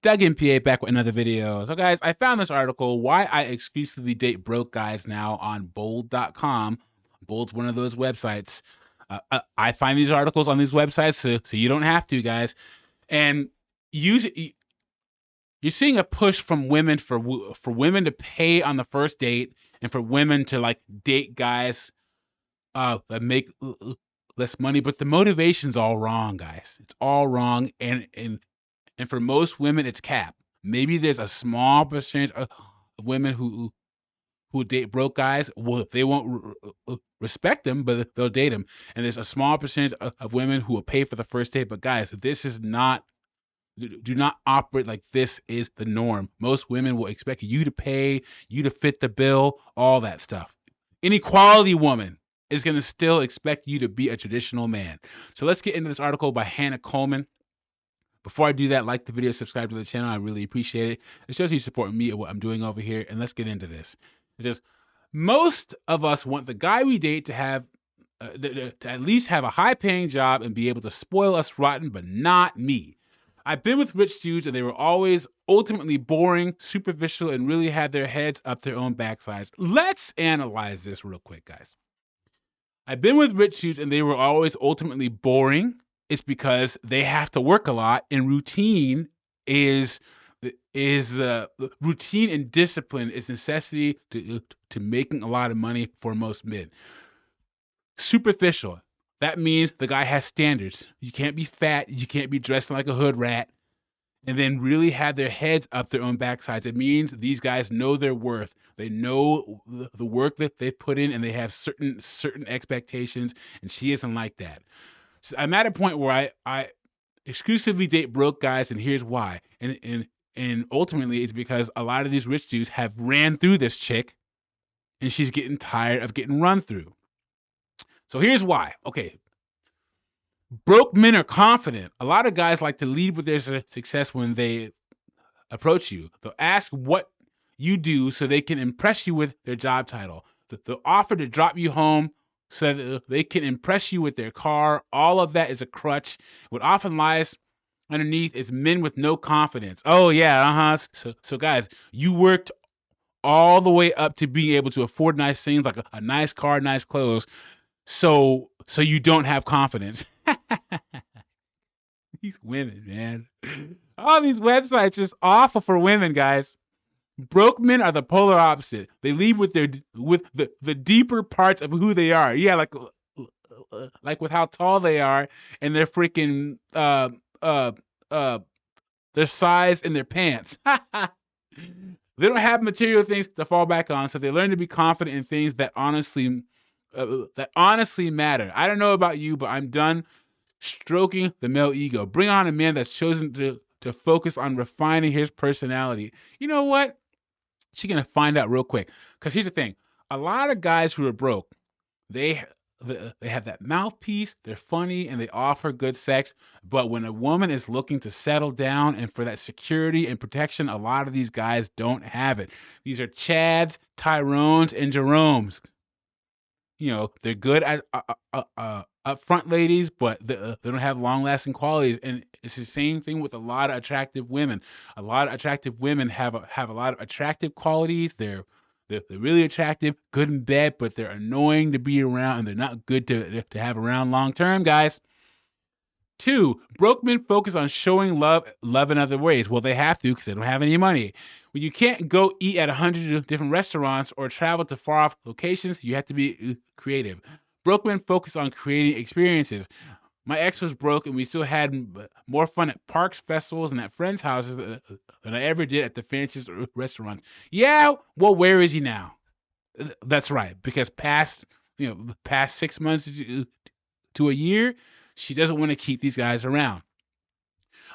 Doug MPA back with another video. So guys, I found this article, why I exclusively date broke guys now, on Bolde.com. Bolde's one of those websites. I find these articles on these websites so you don't have to, guys. And use you're seeing a push from women for women to pay on the first date, and for women to like date guys that make less money. But the motivation's all wrong, guys. It's all wrong, and for most women, it's capped. Maybe there's a small percentage of women who date broke guys. Well, they won't respect them, but they'll date them. And there's a small percentage of women who will pay for the first date. But guys, this is not. Do not operate like this is the norm. Most women will expect you to pay, you to fit the bill, all that stuff. Any quality woman is going to still expect you to be a traditional man. So let's get into this article by Hannah Coleman. Before I do that, like the video, subscribe to the channel. I really appreciate it. It shows you support me and what I'm doing over here. And let's get into this. It says, most of us want the guy we date to have to at least have a high-paying job and be able to spoil us rotten, but not me. I've been with rich dudes and they were always ultimately boring, superficial, and really had their heads up their own backsides. Let's analyze this real quick, guys. I've been with rich dudes and they were always ultimately boring. It's because they have to work a lot, and routine is routine and discipline is necessity to making a lot of money for most men. Superficial. That means the guy has standards. You can't be fat. You can't be dressed like a hood rat. And then really have their heads up their own backsides. It means these guys know their worth. They know the work that they put in, and they have certain expectations. And she isn't like that. So I'm at a point where I exclusively date broke guys, and here's why. And ultimately, it's because a lot of these rich dudes have ran through this chick, and she's getting tired of getting run through. So here's why. Okay, broke men are confident. A lot of guys like to lead with their success when they approach you. They'll ask what you do so they can impress you with their job title. They'll offer to drop you home so that they can impress you with their car. All of that is a crutch. What often lies underneath is men with no confidence. Oh yeah, So guys, you worked all the way up to being able to afford nice things like a nice car, nice clothes. So you don't have confidence. These women, man. All these websites just awful for women, guys. Broke men are the polar opposite. They lead with the deeper parts of who they are. Yeah, like with how tall they are and their freaking their size and their pants. They don't have material things to fall back on, so they learn to be confident in things that honestly matter. I don't know about you, but I'm done stroking the male ego. Bring on a man that's chosen to focus on refining his personality. You know what? She's gonna find out real quick. Cause here's the thing: a lot of guys who are broke, they they have that mouthpiece. They're funny and they offer good sex. But when a woman is looking to settle down and for that security and protection, a lot of these guys don't have it. These are Chads, Tyrones, and Jeromes. They're good at upfront ladies, but they don't have long-lasting qualities. And it's the same thing with a lot of attractive women. A lot of attractive women have a lot of attractive qualities. They're really attractive, good in bed, but they're annoying to be around, and they're not good to have around long term, guys. Two, broke men focus on showing love in other ways. Well, they have to because they don't have any money. When you can't go eat at 100 different restaurants or travel to far off locations, you have to be creative. Broke men focus on creating experiences. My ex was broke, and we still had more fun at parks, festivals, and at friends' houses than I ever did at the fanciest restaurants. Yeah, well, where is he now? That's right, because past 6 months to a year, she doesn't want to keep these guys around.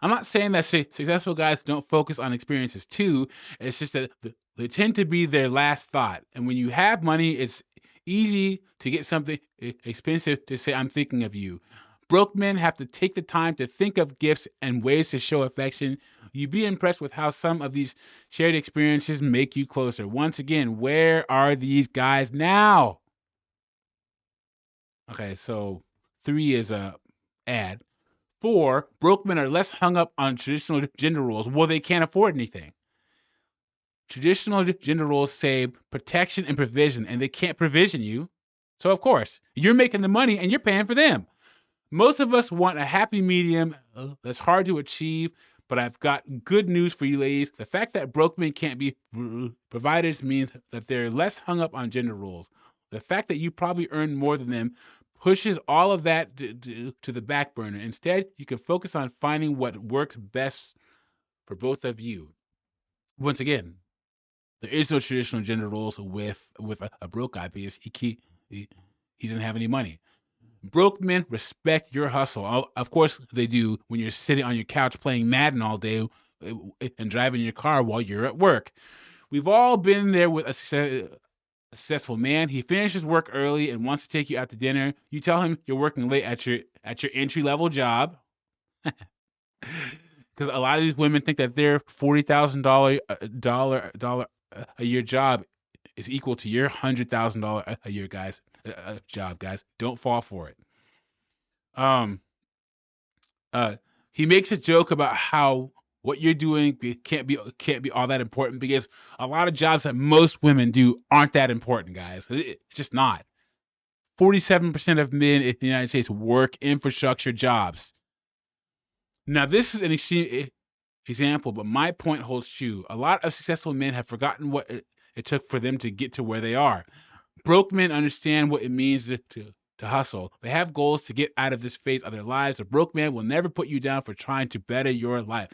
I'm not saying that successful guys don't focus on experiences too. It's just that they tend to be their last thought. And when you have money, it's easy to get something expensive to say, I'm thinking of you. Broke men have to take the time to think of gifts and ways to show affection. You'd be impressed with how some of these shared experiences make you closer. Once again, where are these guys now? Okay, so 3 is a ad. 4, broke men are less hung up on traditional gender roles. Well, they can't afford anything. Traditional gender roles say protection and provision, and they can't provision you. So, of course, you're making the money and you're paying for them. Most of us want a happy medium that's hard to achieve, but I've got good news for you ladies. The fact that broke men can't be providers means that they're less hung up on gender roles. The fact that you probably earn more than them pushes all of that to the back burner. Instead, you can focus on finding what works best for both of you. Once again, there is no traditional gender roles with a broke guy because he doesn't have any money. Broke men respect your hustle. Of course they do when you're sitting on your couch playing Madden all day and driving your car while you're at work. We've all been there with a successful man. He finishes work early and wants to take you out to dinner. You tell him you're working late at your entry level job. Because a lot of these women think that their $40,000 a year job is equal to your $100,000 a year job, guys. Don't fall for it. Um, uh, he makes a joke about how what you're doing can't be all that important because a lot of jobs that most women do aren't that important, guys. It's just not. 47% of men in the United States work infrastructure jobs. Now, this is an extreme example, but my point holds true. A lot of successful men have forgotten what it took for them to get to where they are. Broke men understand what it means to hustle. They have goals to get out of this phase of their lives. A broke man will never put you down for trying to better your life.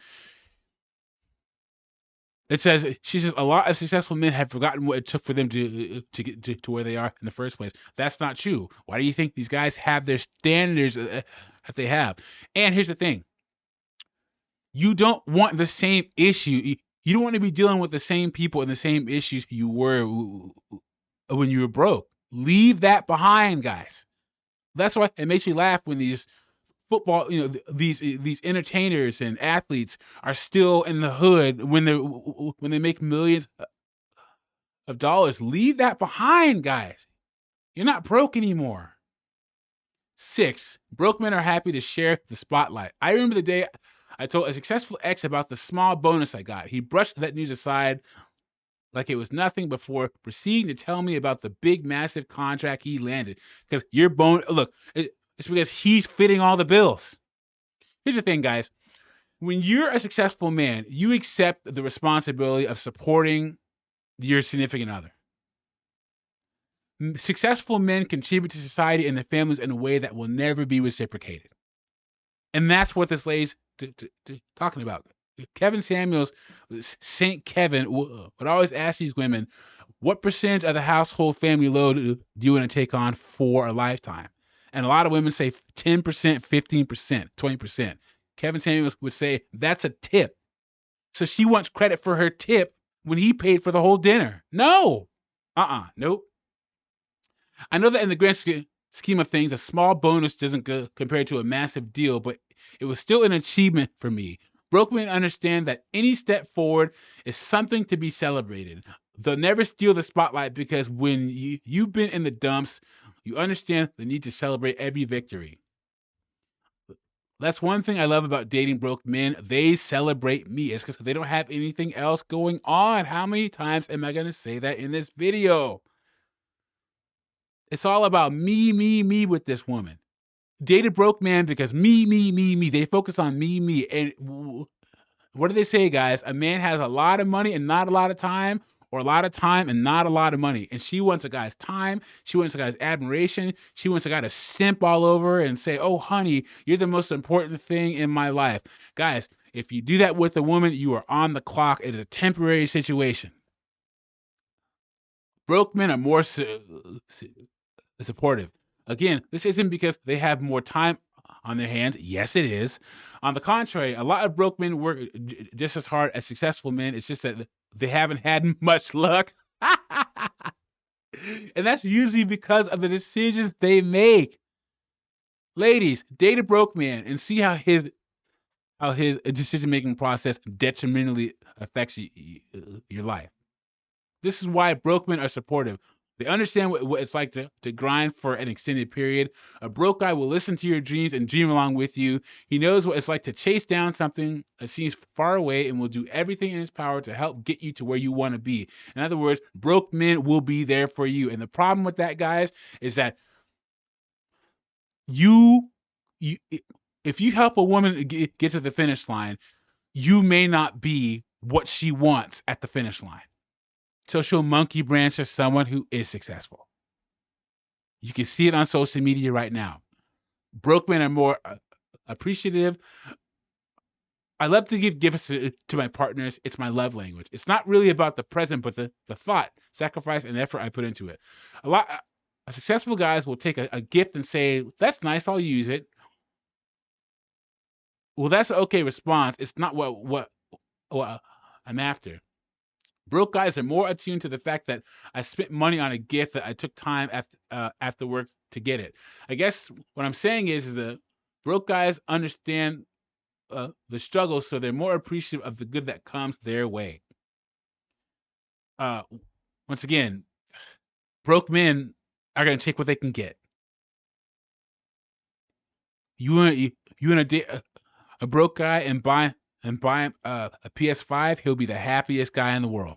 She says, a lot of successful men have forgotten what it took for them to get to where they are in the first place. That's not true. Why do you think these guys have their standards that they have? And here's the thing. You don't want the same issue. You don't want to be dealing with the same people and the same issues you were when you were broke. Leave that behind, guys. That's why it makes me laugh when these football, these entertainers and athletes are still in the hood when they make millions of dollars. Leave that behind, guys. You're not broke anymore. 6, broke men are happy to share the spotlight. I remember the day I told a successful ex about the small bonus I got. He brushed that news aside like it was nothing before proceeding to tell me about the big, massive contract he landed. Because it's because he's fitting all the bills. Here's the thing, guys. When you're a successful man, you accept the responsibility of supporting your significant other. Successful men contribute to society and their families in a way that will never be reciprocated. And that's what this lady's talking about. Kevin Samuels, Saint Kevin, would always ask these women, what percentage of the household family load do you want to take on for a lifetime? And a lot of women say 10%, 15%, 20%. Kevin Samuels would say, that's a tip. So she wants credit for her tip when he paid for the whole dinner. No. Nope. I know that in the grand scheme of things, a small bonus doesn't compare to a massive deal, but it was still an achievement for me. Broke men understand that any step forward is something to be celebrated. They'll never steal the spotlight because when you've been in the dumps, you understand the need to celebrate every victory. That's one thing I love about dating broke men. They celebrate me. It's because they don't have anything else going on. How many times am I going to say that in this video? It's all about me with this woman. Date a broke man because me. They focus on me. And what do they say, guys? A man has a lot of money and not a lot of time, or a lot of time and not a lot of money. And she wants a guy's time. She wants a guy's admiration. She wants a guy to simp all over and say, oh, honey, you're the most important thing in my life. Guys, if you do that with a woman, you are on the clock. It is a temporary situation. Broke men are more supportive. Again, this isn't because they have more time on their hands. Yes, it is. On the contrary, a lot of broke men work just as hard as successful men. It's just that they haven't had much luck. And that's usually because of the decisions they make. Ladies, date a broke man and see how his decision-making process detrimentally affects your life. This is why broke men are supportive. They understand what it's like to grind for an extended period. A broke guy will listen to your dreams and dream along with you. He knows what it's like to chase down something that seems far away and will do everything in his power to help get you to where you want to be. In other words, broke men will be there for you. And the problem with that, guys, is that you, you if you help a woman get to the finish line, you may not be what she wants at the finish line. So she'll monkey branch to someone who is successful. You can see it on social media right now. Broke men are more appreciative. I love to give gifts to my partners. It's my love language. It's not really about the present, but the thought, sacrifice, and effort I put into it. A lot successful guys will take a gift and say, "That's nice. I'll use it." Well, that's an okay response. It's not what I'm after. Broke guys are more attuned to the fact that I spent money on a gift that I took time after work to get it. I guess what I'm saying is that broke guys understand the struggle, so they're more appreciative of the good that comes their way. Uh, Once again, broke men are gonna take what they can get. You wanna date a broke guy and buy him a PS5? He'll be the happiest guy in the world.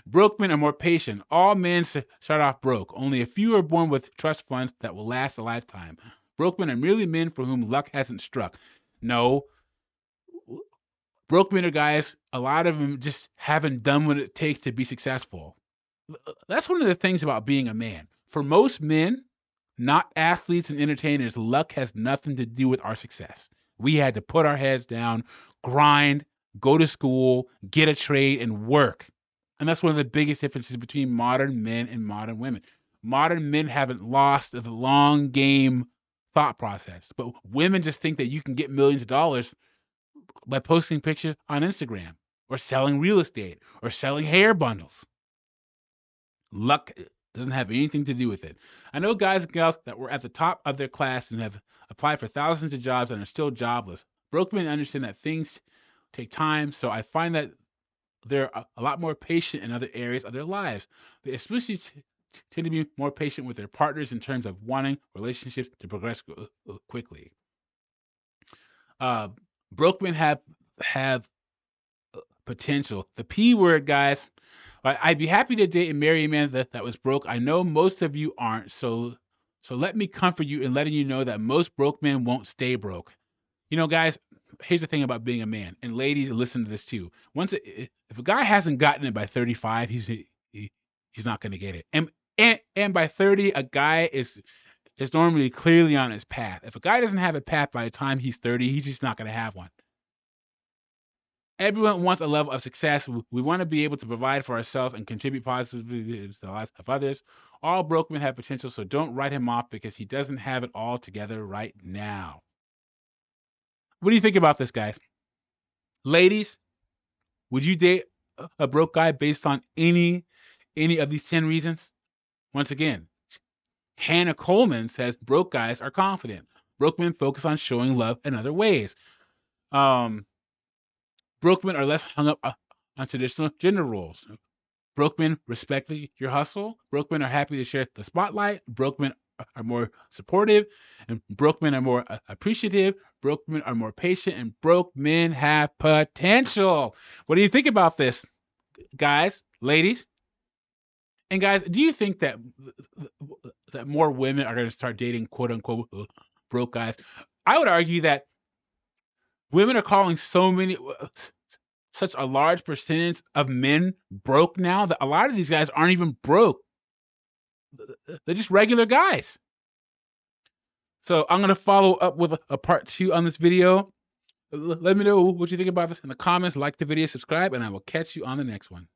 Broke men are more patient. All men start off broke. Only a few are born with trust funds that will last a lifetime. Broke men are merely men for whom luck hasn't struck. No, broke men are guys, a lot of them just haven't done what it takes to be successful. That's one of the things about being a man. For most men, not athletes and entertainers, luck has nothing to do with our success. We had to put our heads down, grind, go to school, get a trade, and work. And that's one of the biggest differences between modern men and modern women. Modern men haven't lost the long game thought process, but women just think that you can get millions of dollars by posting pictures on Instagram or selling real estate or selling hair bundles. Luck doesn't have anything to do with it. I know guys and gals that were at the top of their class and have applied for thousands of jobs and are still jobless. Broke men understand that things take time, so I find that they're a lot more patient in other areas of their lives. They especially tend to be more patient with their partners in terms of wanting relationships to progress quickly. Uh, Broke men have potential. The P word, guys. I'd be happy to date and marry a man that was broke. I know most of you aren't, so let me comfort you in letting you know that most broke men won't stay broke. You know, guys, here's the thing about being a man, and ladies, listen to this too. If a guy hasn't gotten it by 35, he's not going to get it. And by 30, a guy is normally clearly on his path. If a guy doesn't have a path by the time he's 30, he's just not going to have one. Everyone wants a level of success. We want to be able to provide for ourselves and contribute positively to the lives of others. All broke men have potential, so don't write him off because he doesn't have it all together right now. What do you think about this, guys? Ladies, would you date a broke guy based on any of these 10 reasons? Once again, Hannah Coleman says broke guys are confident. Broke men focus on showing love in other ways. Broke men are less hung up on traditional gender roles. Broke men respect your hustle. Broke men are happy to share the spotlight. Broke men are more supportive, and broke men are more appreciative. Broke men are more patient, and broke men have potential. What do you think about this, guys, ladies? And guys, do you think that more women are going to start dating quote unquote broke guys? I would argue that women are calling such a large percentage of men broke now that a lot of these guys aren't even broke. They're just regular guys. So I'm going to follow up with a part 2 on this video. Let me know what you think about this in the comments. Like the video, subscribe, and I will catch you on the next one.